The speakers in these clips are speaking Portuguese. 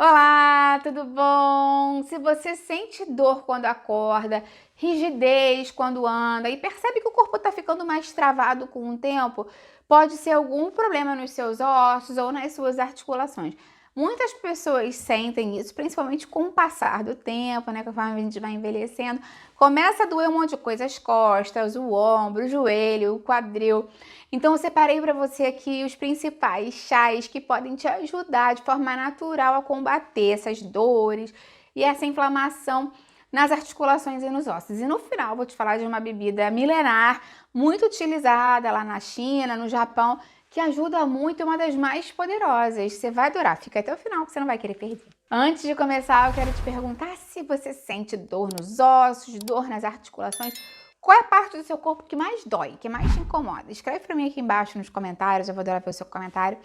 Olá, tudo bom? Se você sente dor quando acorda, rigidez quando anda e percebe que o corpo está ficando mais travado com o tempo, pode ser algum problema nos seus ossos ou nas suas articulações. Muitas pessoas sentem isso, principalmente com o passar do tempo, né? Conforme a gente vai envelhecendo, começa a doer um monte de coisa, as costas, o ombro, o joelho, o quadril. Então eu separei para você aqui os principais chás que podem te ajudar de forma natural a combater essas dores e essa inflamação nas articulações e nos ossos. E no final eu vou te falar de uma bebida milenar, muito utilizada lá na China, no Japão, que ajuda muito e é uma das mais poderosas. Você vai adorar, fica até o final que você não vai querer perder. Antes de começar, eu quero te perguntar se você sente dor nos ossos, dor nas articulações. Qual é a parte do seu corpo que mais dói, que mais te incomoda? Escreve pra mim aqui embaixo nos comentários, eu vou adorar ver o seu comentário.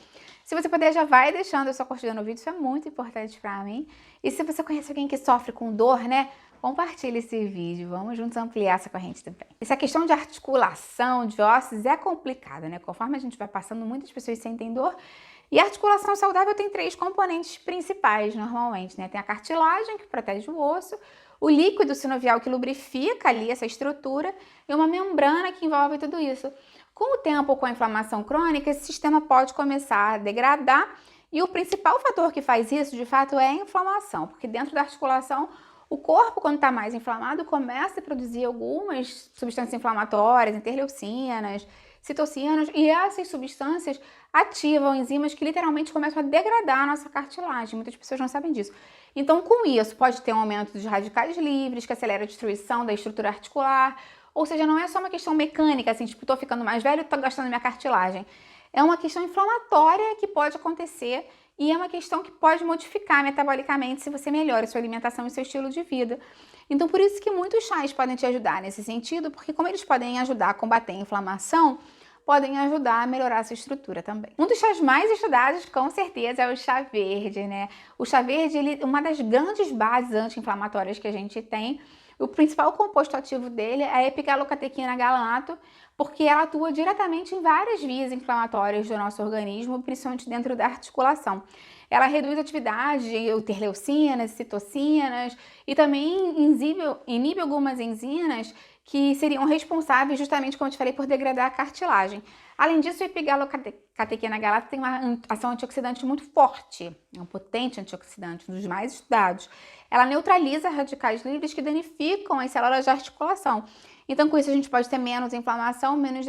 Se você puder, já vai deixando a sua curtida no vídeo, isso é muito importante pra mim. E se você conhece alguém que sofre com dor, né? Compartilhe esse vídeo, vamos juntos ampliar essa corrente também. Essa questão de articulação, de ossos é complicada, né? Conforme a gente vai passando, muitas pessoas sentem dor. E a articulação saudável tem 3 componentes principais, normalmente, né? Tem a cartilagem, que protege o osso, o líquido sinovial, que lubrifica ali essa estrutura, e uma membrana que envolve tudo isso. Com o tempo, com a inflamação crônica, esse sistema pode começar a degradar, e o principal fator que faz isso, de fato, é a inflamação, porque dentro da articulação, o corpo, quando está mais inflamado, começa a produzir algumas substâncias inflamatórias, interleucinas, citocinas, e essas substâncias ativam enzimas que literalmente começam a degradar a nossa cartilagem. Muitas pessoas não sabem disso. Então, com isso, pode ter um aumento dos radicais livres, que acelera a destruição da estrutura articular. Ou seja, não é só uma questão mecânica, assim, tipo, tô ficando mais velho, tô gastando minha cartilagem. É uma questão inflamatória que pode acontecer e é uma questão que pode modificar metabolicamente se você melhora a sua alimentação e seu estilo de vida. Então, por isso que muitos chás podem te ajudar nesse sentido, porque como eles podem ajudar a combater a inflamação, podem ajudar a melhorar a sua estrutura também. Um dos chás mais estudados, com certeza, é o chá verde, né? O chá verde, ele é uma das grandes bases anti-inflamatórias que a gente tem. O principal composto ativo dele é a epigalocatequina galanato, porque ela atua diretamente em várias vias inflamatórias do nosso organismo, principalmente dentro da articulação. Ela reduz a atividade de interleucinas, citocinas e também inibe algumas enzimas que seriam responsáveis, justamente como eu te falei, por degradar a cartilagem. Além disso, a epigalocatequina galata tem uma ação antioxidante muito forte, é um potente antioxidante, um dos mais estudados. Ela neutraliza radicais livres que danificam as células de articulação. Então, com isso, a gente pode ter menos inflamação, menos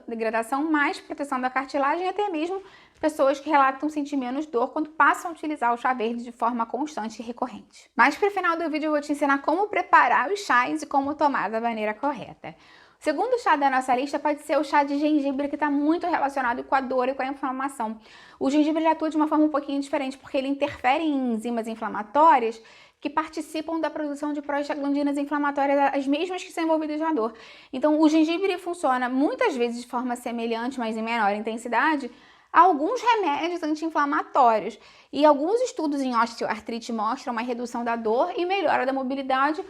degradação, mais proteção da cartilagem e até mesmo pessoas que relatam sentir menos dor quando passam a utilizar o chá verde de forma constante e recorrente. Mas para o final do vídeo eu vou te ensinar como preparar os chás e como tomar da maneira correta. O segundo chá da nossa lista pode ser o chá de gengibre, que está muito relacionado com a dor e com a inflamação. O gengibre atua de uma forma um pouquinho diferente, porque ele interfere em enzimas inflamatórias que participam da produção de prostaglandinas inflamatórias, as mesmas que são envolvidas na dor. Então, o gengibre funciona muitas vezes de forma semelhante, mas em menor intensidade, a alguns remédios anti-inflamatórios. E alguns estudos em osteoartrite mostram uma redução da dor e melhora da mobilidade.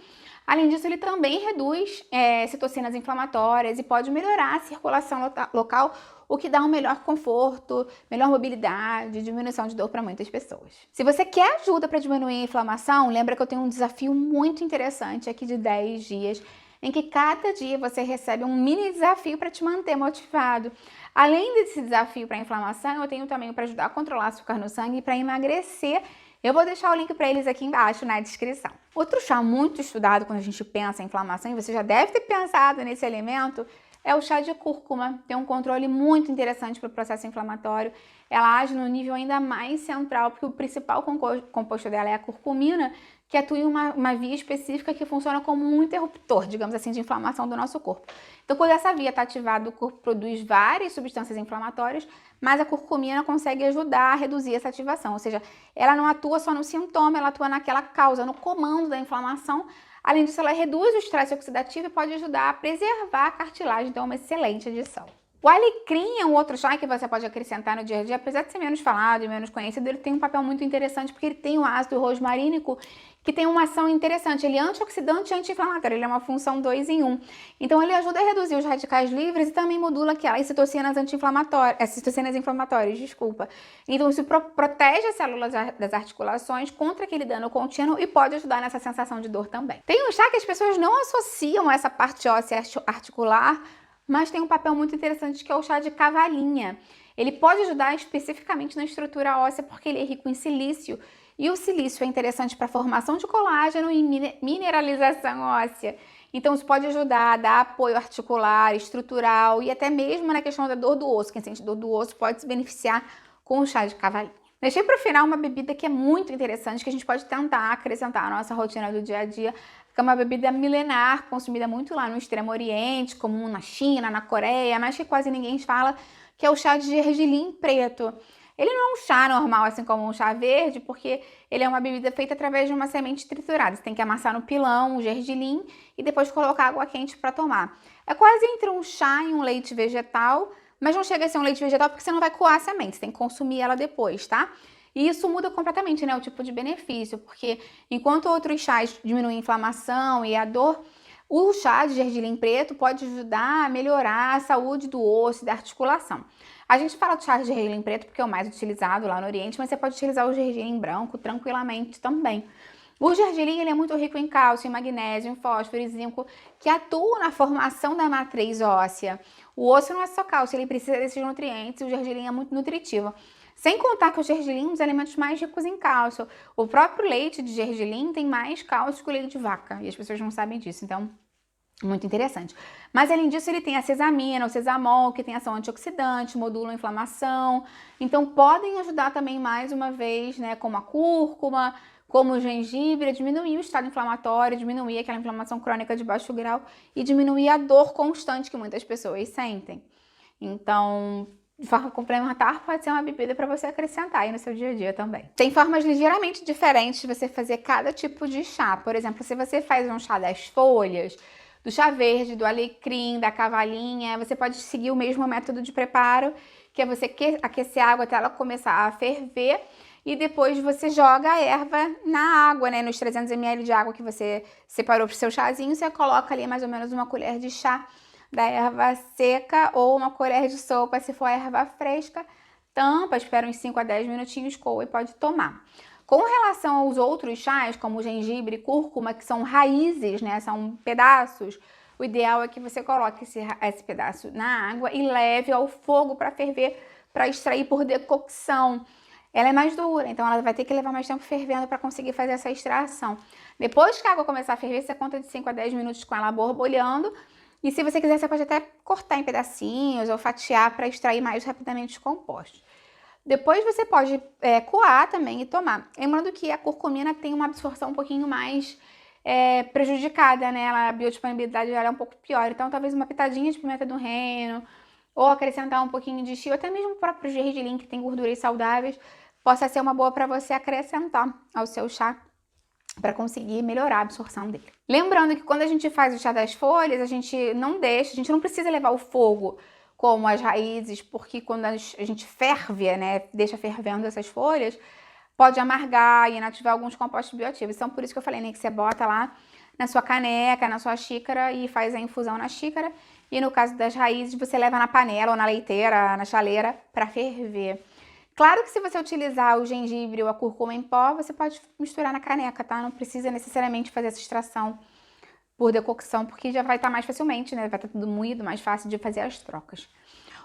Além disso, ele também reduz citocinas inflamatórias e pode melhorar a circulação local, o que dá um melhor conforto, melhor mobilidade, diminuição de dor para muitas pessoas. Se você quer ajuda para diminuir a inflamação, lembra que eu tenho um desafio muito interessante aqui de 10 dias, em que cada dia você recebe um mini desafio para te manter motivado. Além desse desafio para a inflamação, eu tenho também para ajudar a controlar o açúcar no sangue e para emagrecer. Eu vou deixar o link para eles aqui embaixo na descrição. Outro chá muito estudado quando a gente pensa em inflamação, e você já deve ter pensado nesse elemento, é o chá de cúrcuma. Tem um controle muito interessante para o processo inflamatório. Ela age no nível ainda mais central, porque o principal composto dela é a curcumina, que atua em uma via específica que funciona como um interruptor, digamos assim, de inflamação do nosso corpo. Então, quando essa via está ativada, o corpo produz várias substâncias inflamatórias, mas a curcumina consegue ajudar a reduzir essa ativação. Ou seja, ela não atua só no sintoma, ela atua naquela causa, no comando da inflamação. Além disso, ela reduz o estresse oxidativo e pode ajudar a preservar a cartilagem, então é uma excelente adição. O alecrim é um outro chá que você pode acrescentar no dia a dia, apesar de ser menos falado e menos conhecido, ele tem um papel muito interessante porque ele tem o ácido rosmarínico, que tem uma ação interessante. Ele é antioxidante e anti-inflamatório, ele é uma função 2 em 1. Então ele ajuda a reduzir os radicais livres e também modula aquelas citocinas anti-inflamatórias, citocinas inflamatórias, desculpa. Então isso protege as células das articulações contra aquele dano contínuo e pode ajudar nessa sensação de dor também. Tem um chá que as pessoas não associam a essa parte óssea articular, mas tem um papel muito interessante que é o chá de cavalinha. Ele pode ajudar especificamente na estrutura óssea porque ele é rico em silício. E o silício é interessante para a formação de colágeno e mineralização óssea. Então isso pode ajudar a dar apoio articular, estrutural e até mesmo na questão da dor do osso. Quem sente dor do osso pode se beneficiar com o chá de cavalinha. Deixei para o final uma bebida que é muito interessante, que a gente pode tentar acrescentar na nossa rotina do dia a dia, que é uma bebida milenar, consumida muito lá no Extremo Oriente, comum na China, na Coreia, mas que quase ninguém fala, que é o chá de gergelim preto. Ele não é um chá normal, assim como um chá verde, porque ele é uma bebida feita através de uma semente triturada. Você tem que amassar no pilão o gergelim e depois colocar água quente para tomar. É quase entre um chá e um leite vegetal, mas não chega a ser um leite vegetal porque você não vai coar a semente, você tem que consumir ela depois, tá? E isso muda completamente, né, o tipo de benefício, porque enquanto outros chás diminuem a inflamação e a dor, o chá de gergelim preto pode ajudar a melhorar a saúde do osso e da articulação. A gente fala de chá de gergelim preto porque é o mais utilizado lá no Oriente, mas você pode utilizar o gergelim branco tranquilamente também. O gergelim ele é muito rico em cálcio, em magnésio, em fósforo e zinco, que atuam na formação da matriz óssea. O osso não é só cálcio, ele precisa desses nutrientes e o gergelim é muito nutritivo. Sem contar que o gergelim é um dos alimentos mais ricos em cálcio. O próprio leite de gergelim tem mais cálcio que o leite de vaca, e as pessoas não sabem disso, então muito interessante. Mas além disso ele tem a sesamina, o sesamol, que tem ação antioxidante, modula a inflamação. Então podem ajudar também mais uma vez, né, como a cúrcuma, como o gengibre, a diminuir o estado inflamatório, diminuir aquela inflamação crônica de baixo grau e diminuir a dor constante que muitas pessoas sentem. Então, de forma complementar, pode ser uma bebida para você acrescentar aí no seu dia a dia também. Tem formas ligeiramente diferentes de você fazer cada tipo de chá. Por exemplo, se você faz um chá das folhas, do chá verde, do alecrim, da cavalinha, você pode seguir o mesmo método de preparo, que é você aquecer a água até ela começar a ferver e depois você joga a erva na água, né? Nos 300 ml de água que você separou para o seu chazinho, você coloca ali mais ou menos uma colher de chá da erva seca ou uma colher de sopa se for a erva fresca, tampa, espera uns 5 a 10 minutinhos, coa e pode tomar. Com relação aos outros chás, como o gengibre e cúrcuma, que são raízes, né, são pedaços, o ideal é que você coloque esse pedaço na água e leve ao fogo para ferver, para extrair por decocção. Ela é mais dura, então ela vai ter que levar mais tempo fervendo para conseguir fazer essa extração. Depois que a água começar a ferver, você conta de 5 a 10 minutos com ela borbulhando. E se você quiser, você pode até cortar em pedacinhos ou fatiar para extrair mais rapidamente os compostos. Depois você pode coar também e tomar. Lembrando que a curcumina tem uma absorção um pouquinho mais prejudicada, né? A biodisponibilidade dela é um pouco pior. Então, talvez uma pitadinha de pimenta do reino, ou acrescentar um pouquinho de chia, ou até mesmo o próprio gergelim, que tem gorduras saudáveis, possa ser uma boa para você acrescentar ao seu chá, para conseguir melhorar a absorção dele. Lembrando que quando a gente faz o chá das folhas, a gente não precisa levar o fogo como as raízes, porque quando a gente ferve, né, deixa fervendo essas folhas, pode amargar e inativar alguns compostos bioativos. Então, por isso que eu falei, né, que você bota lá na sua caneca, na sua xícara e faz a infusão na xícara. E no caso das raízes, você leva na panela ou na leiteira, na chaleira, para ferver. Claro que se você utilizar o gengibre ou a cúrcuma em pó, você pode misturar na caneca, tá? Não precisa necessariamente fazer essa extração por decocção, porque já vai estar mais facilmente, né? Vai estar tudo moído, mais fácil de fazer as trocas.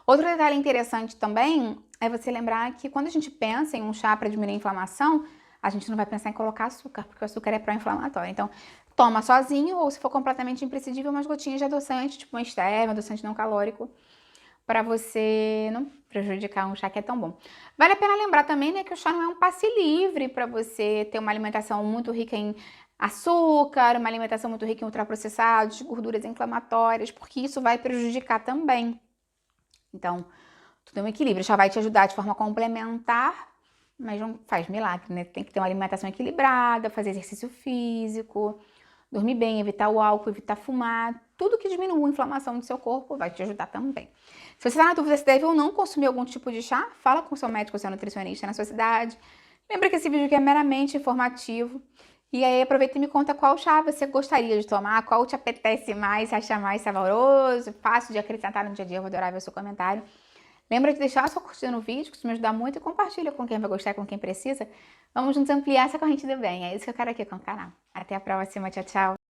Outro detalhe interessante também é você lembrar que quando a gente pensa em um chá para diminuir a inflamação, a gente não vai pensar em colocar açúcar, porque o açúcar é pró-inflamatório. Então, toma sozinho ou se for completamente imprescindível, umas gotinhas de adoçante, tipo uma stevia, adoçante não calórico, para você não prejudicar um chá que é tão bom. Vale a pena lembrar também, né, que o chá não é um passe livre para você ter uma alimentação muito rica em açúcar, uma alimentação muito rica em ultraprocessados, gorduras inflamatórias, porque isso vai prejudicar também. Então, tudo é um equilíbrio. O chá vai te ajudar de forma complementar, mas não faz milagre, né? Tem que ter uma alimentação equilibrada, fazer exercício físico, dormir bem, evitar o álcool, evitar fumar. Tudo que diminua a inflamação do seu corpo vai te ajudar também. Se você está na dúvida se deve ou não consumir algum tipo de chá, fala com seu médico ou seu nutricionista na sua cidade. Lembra que esse vídeo aqui é meramente informativo. E aí aproveita e me conta qual chá você gostaria de tomar, qual te apetece mais, acha mais saboroso, fácil de acrescentar no dia a dia. Eu vou adorar ver o seu comentário. Lembra de deixar a sua curtida no vídeo, que isso me ajuda muito, e compartilha com quem vai gostar e com quem precisa. Vamos nos ampliar essa corrente do bem. É isso que eu quero aqui com o canal. Até a próxima. Tchau, tchau.